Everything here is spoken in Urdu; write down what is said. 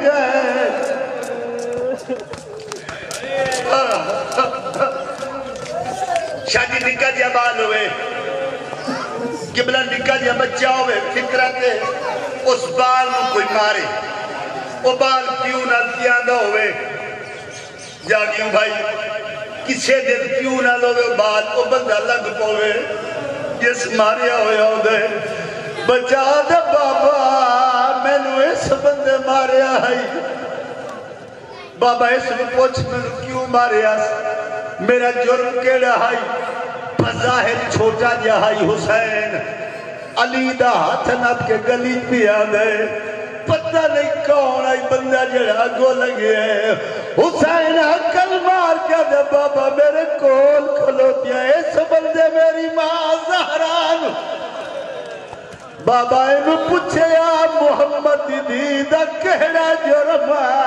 گئے شادی نکا دیا بال ہوئے قبلہ نکا دیا بچہ ہوئے فکرہ کے اس بال میں کوئی مارے وہ بال کیوں نہ دیاندہ ہوئے جاگیوں بھائی کسے دن کیوں نہ لوگے بال وہ بندہ لگ پوئے جس ماریا ہویا ہو دے بچا دے بابا میں نے اس بندے ماریا ہے بابا اس میں پوچھ میں نے کیوں ماریا میرا جرم کیڑا ہے بظاہر چھوٹا جا ہے حسین علی دا ہاتھ نب کے گلی پہ آدھے پتہ نہیں کون آئی بندہ جڑا گو لگے ہے حسین عقل مار کے دے بابا میرے کول کھلو دیا اس بندے میری ماں زہران بابا انہوں پوچھے یا محمد دیدہ کہڑا جرم ہے